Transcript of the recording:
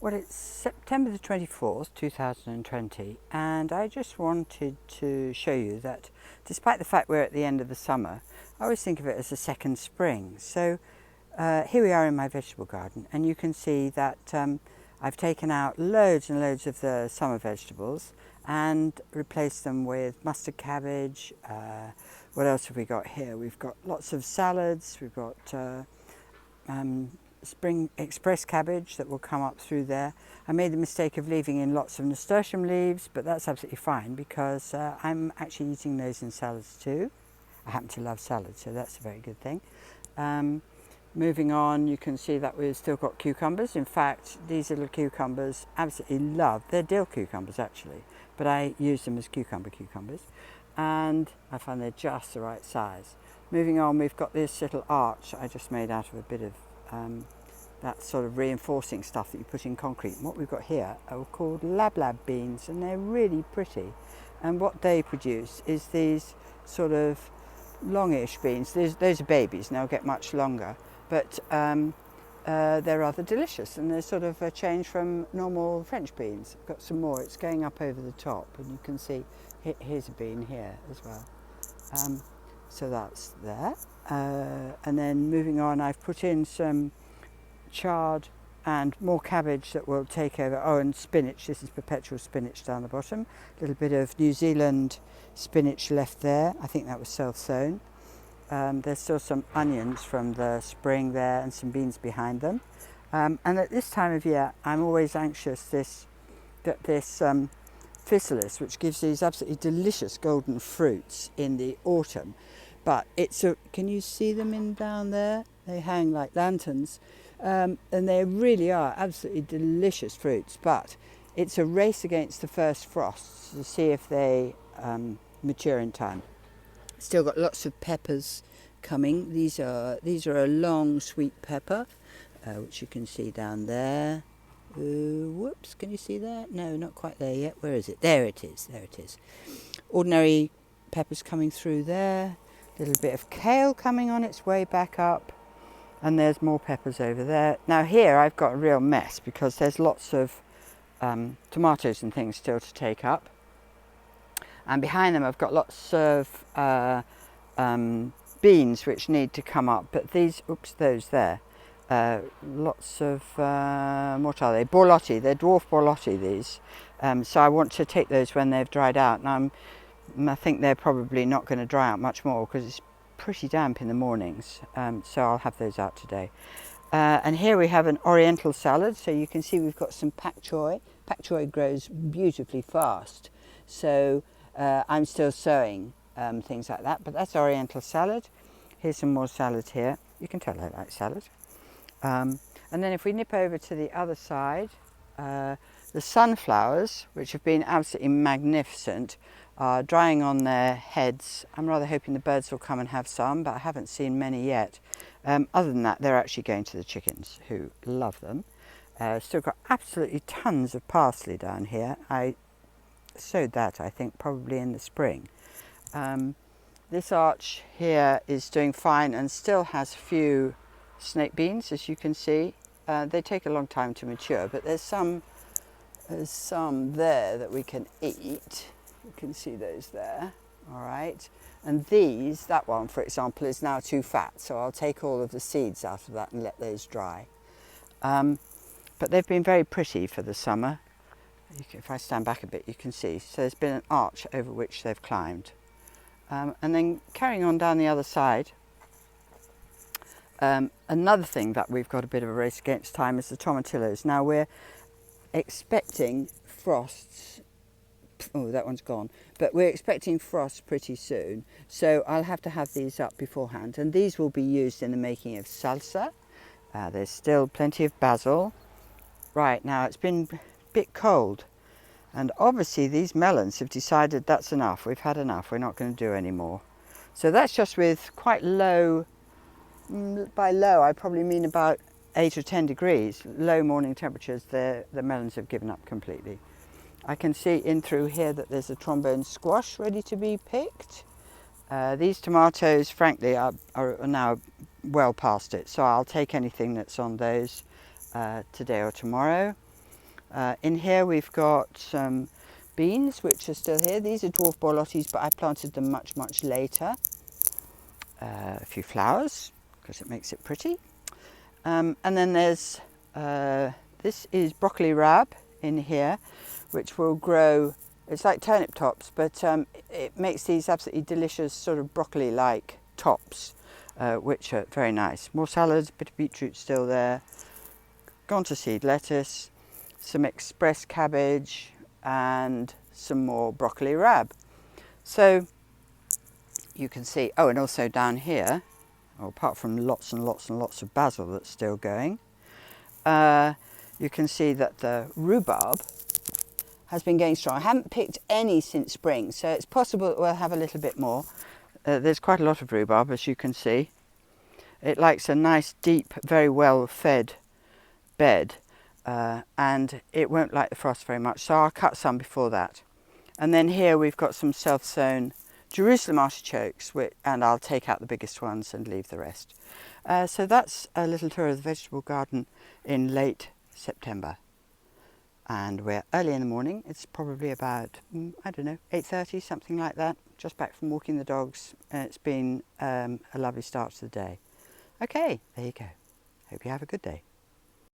Well, it's September the 24th, 2020, and I just wanted to show you that despite the fact we're at the end of the summer, I always think of it as a second spring. So here we are in my vegetable garden, and you can see that I've taken out loads and loads of the summer vegetables and replaced them with mustard cabbage. What else have we got here? We've got lots of salads, we've got spring express cabbage that will come up through there. I made the mistake of leaving in lots of nasturtium leaves, but that's absolutely fine because I'm actually eating those in salads too. I happen to love salads, so that's a very good thing. Moving on, you can see that we've still got cucumbers. In fact, these little cucumbers, absolutely love. They're dill cucumbers actually, but I use them as cucumbers, and I find they're just the right size. Moving on, we've got this little arch I just made out of a bit of that sort of reinforcing stuff that you put in concrete. And what we've got here are called lab beans, and they're really pretty. And what they produce is these sort of longish beans. Those are babies, and they'll get much longer, but they're rather delicious, and they're sort of a change from normal French beans. I've got some more. It's going up over the top, and you can see here's a bean here as well. So that's there. And then moving on, I've put in some chard and more cabbage that will take over. Oh, and spinach. This is perpetual spinach down the bottom. A little bit of New Zealand spinach left there. I think that was self-sown. There's still some onions from the spring there and some beans behind them. And at this time of year, I'm always anxious that this physalis, which gives these absolutely delicious golden fruits in the autumn, but can you see them in down there? They hang like lanterns, and they really are absolutely delicious fruits, but it's a race against the first frosts to see if they mature in time. Still got lots of peppers coming. These are a long sweet pepper, which you can see down there. Whoops, can you see that? No, not quite there yet. Where is it? There it is. Ordinary peppers coming through there. A little bit of kale coming on its way back up. And there's more peppers over there. Now here I've got a real mess because there's lots of tomatoes and things still to take up. And behind them I've got lots of beans which need to come up. But those there. Lots of, what are they? Borlotti. They're dwarf borlotti, these. So I want to take those when they've dried out. Now I think they're probably not going to dry out much more because it's pretty damp in the mornings. So I'll have those out today. And here we have an oriental salad. So you can see we've got some pak choy. Pak choy grows beautifully fast. So I'm still sowing things like that. But that's oriental salad. Here's some more salad here. You can tell I like salad. And then if we nip over to the other side, the sunflowers, which have been absolutely magnificent, are drying on their heads. I'm rather hoping the birds will come and have some, but I haven't seen many yet. Other than that, they're actually going to the chickens, who love them. Still got absolutely tons of parsley down here. I sowed that, I think, probably in the spring. This arch here is doing fine and still has a few snake beans, as you can see. They take a long time to mature, but there's some there that we can eat. You can see those there. All right. And that one, for example, is now too fat, so I'll take all of the seeds out of that and let those dry. But they've been very pretty for the summer. If I stand back a bit, you can see. So there's been an arch over which they've climbed. And then carrying on down the other side, another thing that we've got a bit of a race against time is the tomatillos. Now we're expecting frosts. Oh, that one's gone. But we're expecting frosts pretty soon. So I'll have to have these up beforehand. And these will be used in the making of salsa. There's still plenty of basil. Right, now it's been a bit cold. And obviously these melons have decided that's enough. We've had enough. We're not going to do any more. So that's just with quite low. By low, I probably mean about 8 or 10 degrees. Low morning temperatures, the melons have given up completely. I can see in through here that there's a trombone squash ready to be picked. These tomatoes, frankly, are now well past it, so I'll take anything that's on those today or tomorrow. In here we've got some beans which are still here. These are dwarf borlottis, but I planted them much, much later. A few flowers because it makes it pretty. And then there's, this is broccoli rab in here, which will grow. It's like turnip tops, but it makes these absolutely delicious sort of broccoli-like tops, which are very nice. More salads, a bit of beetroot still there. Gone to seed lettuce, some express cabbage, and some more broccoli rab. So you can see, oh, and also down here, well, apart from lots and lots and lots of basil that's still going, you can see that the rhubarb has been going strong. I haven't picked any since spring, so it's possible that we'll have a little bit more. There's quite a lot of rhubarb, as you can see. It likes a nice, deep, very well fed bed, and it won't like the frost very much, so I'll cut some before that. And then here we've got some self-sown Jerusalem artichokes, and I'll take out the biggest ones and leave the rest. So that's a little tour of the vegetable garden in late September. And we're early in the morning. It's probably about, I don't know, 8:30, something like that. Just back from walking the dogs. It's been a lovely start to the day. Okay, there you go. Hope you have a good day.